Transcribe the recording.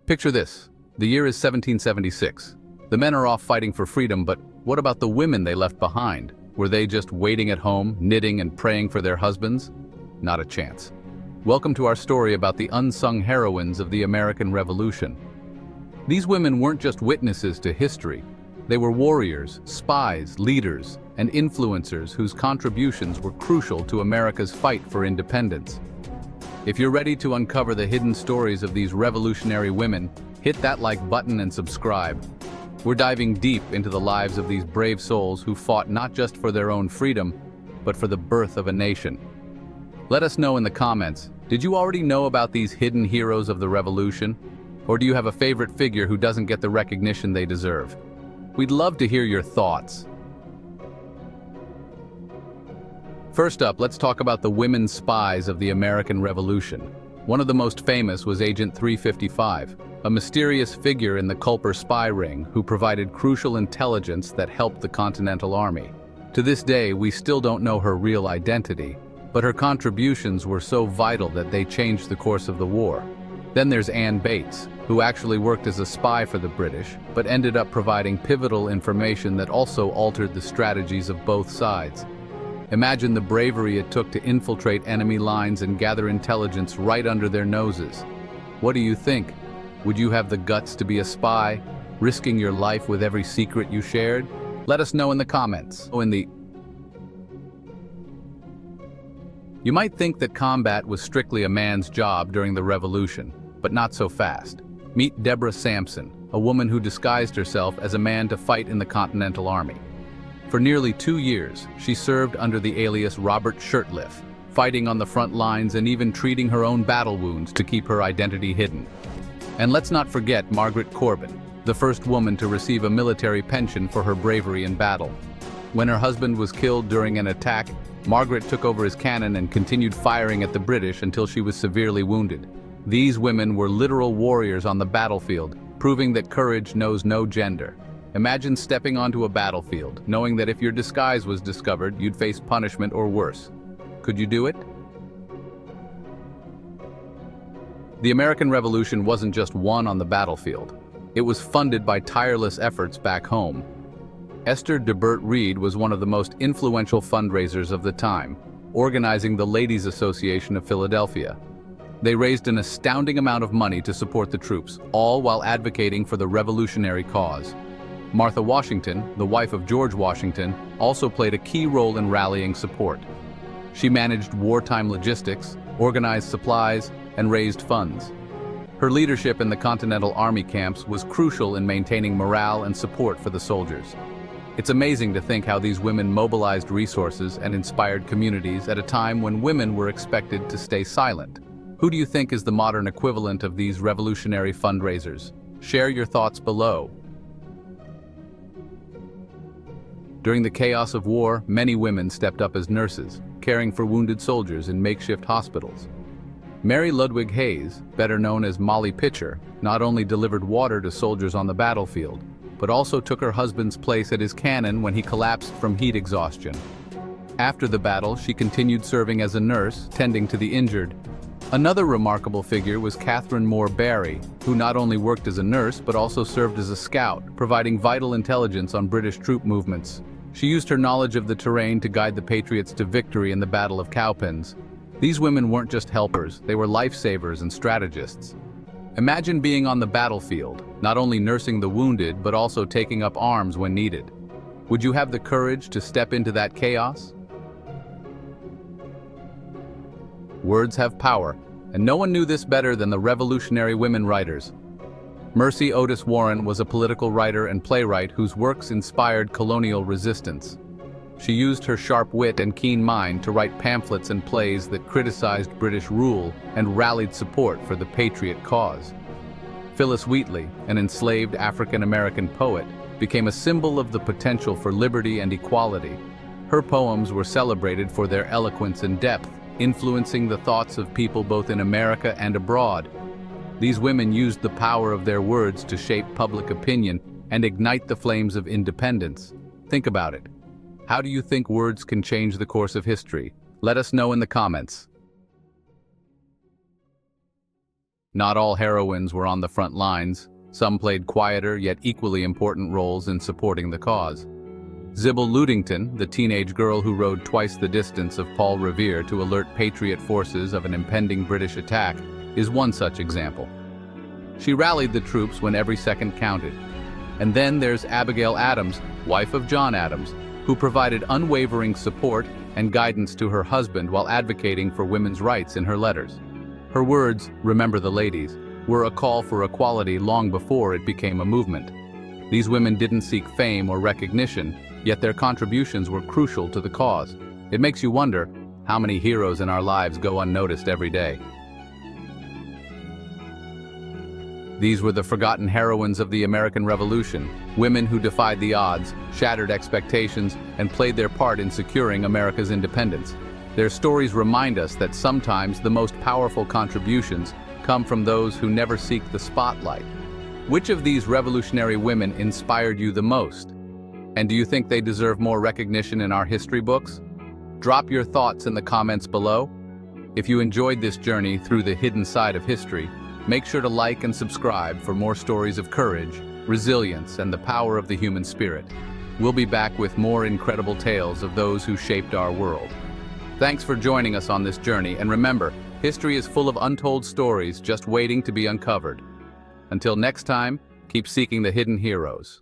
Picture this. The year is 1776. The men are off fighting for freedom, but what about the women they left behind? Were they just waiting at home, knitting and praying for their husbands? Not a chance. Welcome to our story about the unsung heroines of the American Revolution. These women weren't just witnesses to history. They were warriors, spies, leaders, and influencers whose contributions were crucial to America's fight for independence. If you're ready to uncover the hidden stories of these revolutionary women, hit that like button and subscribe. We're diving deep into the lives of these brave souls who fought not just for their own freedom, but for the birth of a nation. Let us know in the comments, did you already know about these hidden heroes of the revolution? Or do you have a favorite figure who doesn't get the recognition they deserve? We'd love to hear your thoughts. First up, let's talk about the women spies of the American Revolution. One of the most famous was Agent 355, a mysterious figure in the Culper spy ring who provided crucial intelligence that helped the Continental Army. To this day, we still don't know her real identity, but her contributions were so vital that they changed the course of the war. Then there's Anne Bates, who actually worked as a spy for the British, but ended up providing pivotal information that also altered the strategies of both sides. Imagine the bravery it took to infiltrate enemy lines and gather intelligence right under their noses. What do you think? Would you have the guts to be a spy, risking your life with every secret you shared? Let us know in the comments. You might think that combat was strictly a man's job during the Revolution, but not so fast. Meet Deborah Sampson, a woman who disguised herself as a man to fight in the Continental Army. For nearly 2 years, she served under the alias Robert Shirtliff, fighting on the front lines and even treating her own battle wounds to keep her identity hidden. And let's not forget Margaret Corbin, the first woman to receive a military pension for her bravery in battle. When her husband was killed during an attack, Margaret took over his cannon and continued firing at the British until she was severely wounded. These women were literal warriors on the battlefield, proving that courage knows no gender. Imagine stepping onto a battlefield, knowing that if your disguise was discovered, you'd face punishment or worse. Could you do it? The American Revolution wasn't just won on the battlefield. It was funded by tireless efforts back home. Esther de Burt Reed was one of the most influential fundraisers of the time, organizing the Ladies Association of Philadelphia. They raised an astounding amount of money to support the troops, all while advocating for the revolutionary cause. Martha Washington, the wife of George Washington, also played a key role in rallying support. She managed wartime logistics, organized supplies, and raised funds. Her leadership in the Continental Army camps was crucial in maintaining morale and support for the soldiers. It's amazing to think how these women mobilized resources and inspired communities at a time when women were expected to stay silent. Who do you think is the modern equivalent of these revolutionary fundraisers? Share your thoughts below. During the chaos of war, many women stepped up as nurses, caring for wounded soldiers in makeshift hospitals. Mary Ludwig Hayes, better known as Molly Pitcher, not only delivered water to soldiers on the battlefield, but also took her husband's place at his cannon when he collapsed from heat exhaustion. After the battle, she continued serving as a nurse, tending to the injured. Another remarkable figure was Catherine Moore Barry, who not only worked as a nurse but also served as a scout, providing vital intelligence on British troop movements. She used her knowledge of the terrain to guide the Patriots to victory in the Battle of Cowpens. These women weren't just helpers, they were lifesavers and strategists. Imagine being on the battlefield, not only nursing the wounded but also taking up arms when needed. Would you have the courage to step into that chaos? Words have power, and no one knew this better than the Revolutionary women writers. Mercy Otis Warren was a political writer and playwright whose works inspired colonial resistance. She used her sharp wit and keen mind to write pamphlets and plays that criticized British rule and rallied support for the patriot cause. Phyllis Wheatley, an enslaved African-American poet, became a symbol of the potential for liberty and equality. Her poems were celebrated for their eloquence and depth, influencing the thoughts of people both in America and abroad. These women used the power of their words to shape public opinion and ignite the flames of independence. Think about it. How do you think words can change the course of history? Let us know in the comments. Not all heroines were on the front lines. Some played quieter yet equally important roles in supporting the cause. Sybil Ludington, the teenage girl who rode twice the distance of Paul Revere to alert Patriot forces of an impending British attack, is one such example. She rallied the troops when every second counted. And then there's Abigail Adams, wife of John Adams, who provided unwavering support and guidance to her husband while advocating for women's rights in her letters. Her words, "Remember the ladies," were a call for equality long before it became a movement. These women didn't seek fame or recognition, yet their contributions were crucial to the cause. It makes you wonder how many heroes in our lives go unnoticed every day. These were the forgotten heroines of the American Revolution, women who defied the odds, shattered expectations, and played their part in securing America's independence. Their stories remind us that sometimes the most powerful contributions come from those who never seek the spotlight. Which of these revolutionary women inspired you the most? And do you think they deserve more recognition in our history books? Drop your thoughts in the comments below. If you enjoyed this journey through the hidden side of history, make sure to like and subscribe for more stories of courage, resilience, and the power of the human spirit. We'll be back with more incredible tales of those who shaped our world. Thanks for joining us on this journey, and remember, history is full of untold stories just waiting to be uncovered. Until next time, keep seeking the hidden heroes.